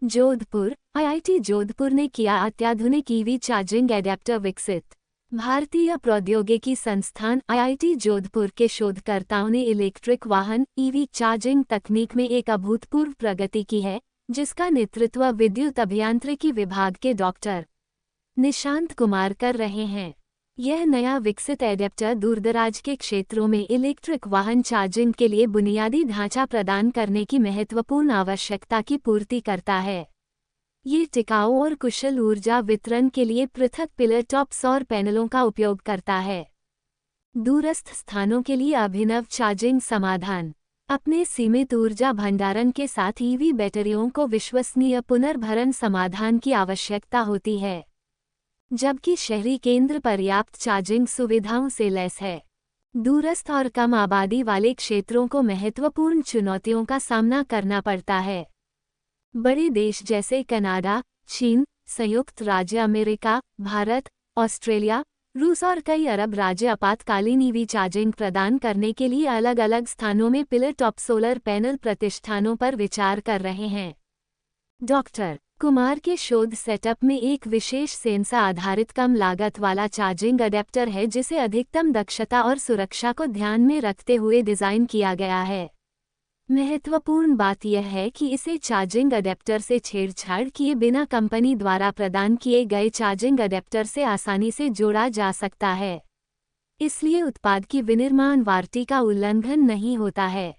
Jodhpur IIT Jodhpur ने किया अत्याधुनिक ईवी चार्जिंग एडेप्टर विकसित। भारतीय प्रौद्योगिकी संस्थान आईआईटी जोधपुर के शोधकर्ताओं ने इलेक्ट्रिक वाहन ईवी चार्जिंग तकनीक में एक अभूतपूर्व प्रगति की है, जिसका नेतृत्व विद्युत अभियांत्रिकी विभाग के डॉक्टर निशांत कुमार कर रहे हैं। यह नया विकसित एडेप्टर दूरदराज के क्षेत्रों में इलेक्ट्रिक वाहन चार्जिंग के लिए बुनियादी ढांचा प्रदान करने की महत्वपूर्ण आवश्यकता की पूर्ति करता है। ये टिकाऊ और कुशल ऊर्जा वितरण के लिए पृथक पिलर टॉप सौर पैनलों का उपयोग करता है। दूरस्थ स्थानों के लिए अभिनव चार्जिंग समाधान। अपने सीमित ऊर्जा भंडारण के साथ ईवी बैटरियों को विश्वसनीय पुनर्भरण समाधान की आवश्यकता होती है, जबकि शहरी केंद्र पर्याप्त चार्जिंग सुविधाओं से लैस है। दूरस्थ और कम आबादी वाले क्षेत्रों को महत्वपूर्ण चुनौतियों का सामना करना पड़ता है। बड़े देश जैसे कनाडा, चीन, संयुक्त राज्य अमेरिका, भारत, ऑस्ट्रेलिया, रूस और कई अरब राज्य आपातकालीन ईवी चार्जिंग प्रदान करने के लिए अलग अलग स्थानों में पिलर टॉप सोलर पैनल प्रतिष्ठानों पर विचार कर रहे हैं। डॉक्टर कुमार के शोध सेटअप में एक विशेष सेंसर आधारित कम लागत वाला चार्जिंग अडेप्टर है, जिसे अधिकतम दक्षता और सुरक्षा को ध्यान में रखते हुए डिजाइन किया गया है। महत्वपूर्ण बात यह है कि इसे चार्जिंग अडेप्टर से छेड़छाड़ किए बिना कंपनी द्वारा प्रदान किए गए चार्जिंग अडेप्टर से आसानी से जोड़ा जा सकता है, इसलिए उत्पाद की विनिर्माण वारंटी का उल्लंघन नहीं होता है।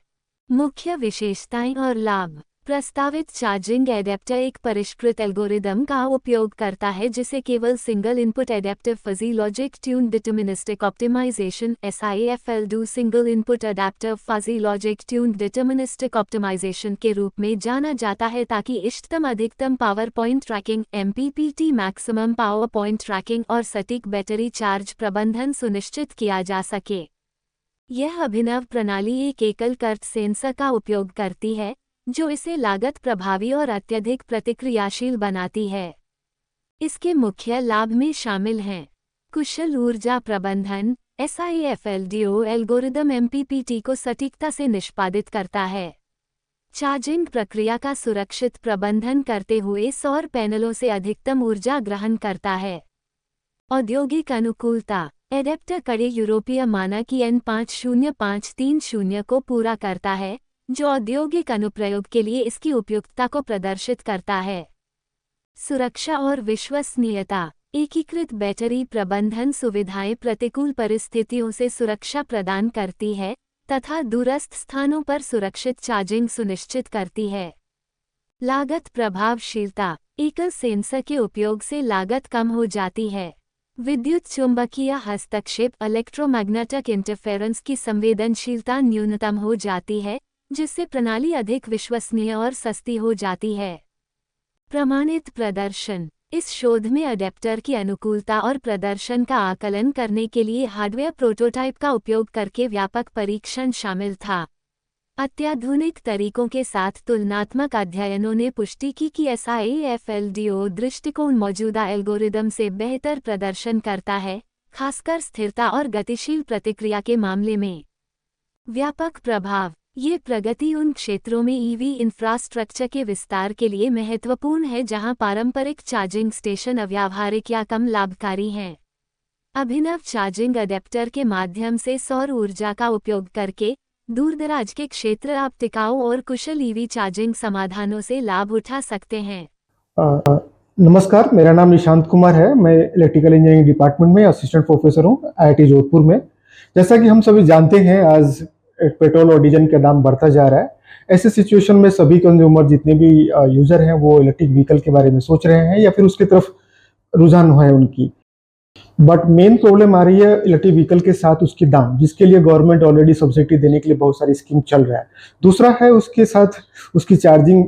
मुख्य विशेषताएं और लाभ। प्रस्तावित चार्जिंग एडेप्टर एक परिष्कृत एल्गोरिदम का उपयोग करता है, जिसे केवल single input adaptive fuzzy logic tune deterministic optimisation (SIFL-2) single input adaptive fuzzy logic tune deterministic optimisation के रूप में जाना जाता है, ताकि इष्टतम अधिकतम power point tracking (MPPT) maximum power point tracking और सटीक बैटरी चार्ज प्रबंधन सुनिश्चित किया जा सके। यह अभिनव प्रणाली एक एकल कर्ट सेंसर का उपयोग करती है, जो इसे लागत प्रभावी और अत्यधिक प्रतिक्रियाशील बनाती है। इसके मुख्य लाभ में शामिल हैं: कुशल ऊर्जा प्रबंधन। SIFL-DO एल्गोरिदम MPPT को सटीकता से निष्पादित करता है। चार्जिंग प्रक्रिया का सुरक्षित प्रबंधन करते हुए सौर पैनलों से अधिकतम ऊर्जा ग्रहण करता है। औद्योगिक अनुकूलता। एडेप्टर कड़े यूरोपीय मानक EN 50530 को पूरा करता है, जो औद्योगिक अनुप्रयोग के लिए इसकी उपयुक्तता को प्रदर्शित करता है। सुरक्षा और विश्वसनीयता। एकीकृत बैटरी प्रबंधन सुविधाएं प्रतिकूल परिस्थितियों से सुरक्षा प्रदान करती है तथा दूरस्थ स्थानों पर सुरक्षित चार्जिंग सुनिश्चित करती है। लागत प्रभावशीलता। एकल सेंसर के उपयोग से लागत कम हो जाती है। विद्युत चुंबकीय हस्तक्षेप इलेक्ट्रोमैग्नेटिक इंटरफेरेंस की संवेदनशीलता न्यूनतम हो जाती है, जिससे प्रणाली अधिक विश्वसनीय और सस्ती हो जाती है। प्रमाणित प्रदर्शन। इस शोध में अडेप्टर की अनुकूलता और प्रदर्शन का आकलन करने के लिए हार्डवेयर प्रोटोटाइप का उपयोग करके व्यापक परीक्षण शामिल था। अत्याधुनिक तरीकों के साथ तुलनात्मक अध्ययनों ने पुष्टि की कि SIFL-DO दृष्टिकोण मौजूदा एल्गोरिदम से बेहतर प्रदर्शन करता है, खासकर स्थिरता और गतिशील प्रतिक्रिया के मामले में। व्यापक प्रभाव। ये प्रगति उन क्षेत्रों में ईवी इंफ्रास्ट्रक्चर के विस्तार के लिए महत्वपूर्ण है जहां पारंपरिक चार्जिंग स्टेशन अव्यावहारिक या कम लाभकारी हैं। अभिनव चार्जिंग अडेप्टर के माध्यम से सौर ऊर्जा का उपयोग करके दूरदराज के क्षेत्र अब टिकाऊ और कुशल ईवी चार्जिंग समाधानों से लाभ उठा सकते हैं। नमस्कार, मेरा नाम निशांत कुमार है। मैं इलेक्ट्रिकल इंजीनियरिंग डिपार्टमेंट में असिस्टेंट प्रोफेसर हूँ आईआईटी जोधपुर में। जैसा कि हम सभी जानते हैं, आज पेट्रोल और डीजल का दाम बढ़ता जा रहा है। ऐसे सिचुएशन में सभी कंज्यूमर, जितने भी यूजर हैं, वो इलेक्ट्रिक व्हीकल के बारे में सोच रहे हैं या फिर उसकी तरफ रुझान है उनकी। बट मेन प्रॉब्लम आ रही है इलेक्ट्रिक व्हीकल के साथ उसकी दाम, जिसके लिए गवर्नमेंट ऑलरेडी सब्सिडी देने के लिए बहुत सारी स्कीम चल रहा है। दूसरा है उसके साथ उसकी चार्जिंग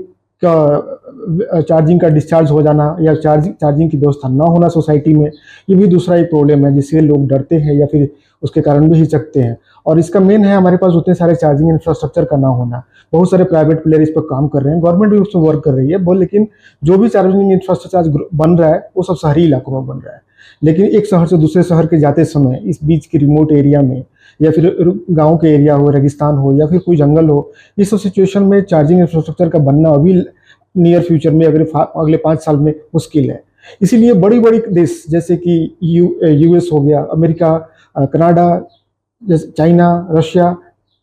का डिस्चार्ज हो जाना या चार्जिंग की व्यवस्था ना होना सोसाइटी में। ये भी दूसरा एक प्रॉब्लम है जिससे लोग डरते हैं या फिर उसके कारण भी हिचकते हैं। और इसका मेन है हमारे पास उतने सारे चार्जिंग इंफ्रास्ट्रक्चर का ना होना। बहुत सारे प्राइवेट प्लेयर इस पर काम कर रहे हैं, गवर्नमेंट भी उस पर वर्क कर रही है, लेकिन जो भी चार्जिंग इंफ्रास्ट्रक्चर बन रहा है वो सब शहरी इलाकों में बन रहा है। लेकिन एक शहर से दूसरे शहर के जाते समय इस बीच के रिमोट एरिया में या फिर गांव के एरिया हो, रेगिस्तान हो या फिर कोई जंगल हो, इस सब सिचुएशन में चार्जिंग इंफ्रास्ट्रक्चर का बनना अभी नियर फ्यूचर में, अगले 5 साल में मुश्किल है। इसीलिए बड़ी बड़ी देश जैसे कि यूएस हो गया, अमेरिका, कनाडा, जैसे चाइना, रशिया,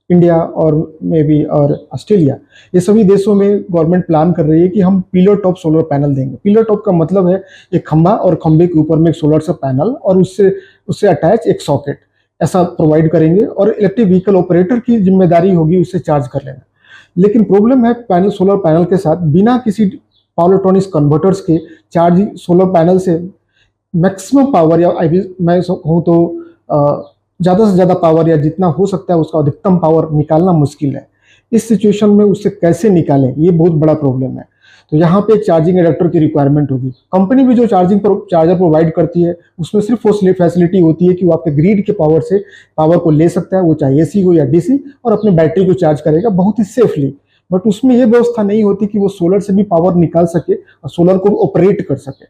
इंडिया और मे बी और ऑस्ट्रेलिया, ये सभी देशों में गवर्नमेंट प्लान कर रही है कि हम पिलर टॉप सोलर पैनल देंगे। पिलर टॉप का मतलब है एक खंभा और खंभे के ऊपर में एक सोलर सा पैनल और उससे अटैच एक सॉकेट, ऐसा प्रोवाइड करेंगे और इलेक्ट्रिक व्हीकल ऑपरेटर की जिम्मेदारी होगी उससे चार्ज कर लेना। लेकिन प्रॉब्लम है सोलर पैनल के साथ, बिना किसी पावर इलेक्ट्रॉनिक्स कन्वर्टर्स के चार्जिंग सोलर पैनल से मैक्सिमम पावर, या मैं कहूँ तो ज़्यादा से ज़्यादा पावर, या जितना हो सकता है उसका अधिकतम पावर निकालना मुश्किल है। इस सिचुएशन में उससे कैसे निकालें, ये बहुत बड़ा प्रॉब्लम है। तो यहाँ पे एक चार्जिंग एडेप्टर की रिक्वायरमेंट होगी। कंपनी भी जो चार्जर प्रोवाइड करती है उसमें सिर्फ वो फैसिलिटी होती है कि वो आपके ग्रिड के पावर से पावर को ले सकता है, वो चाहे एसी हो या डीसी, और अपने बैटरी को चार्ज करेगा बहुत ही सेफली। बट उसमें ये व्यवस्था नहीं होती कि वो सोलर से भी पावर निकाल सके और सोलर को ऑपरेट कर सके।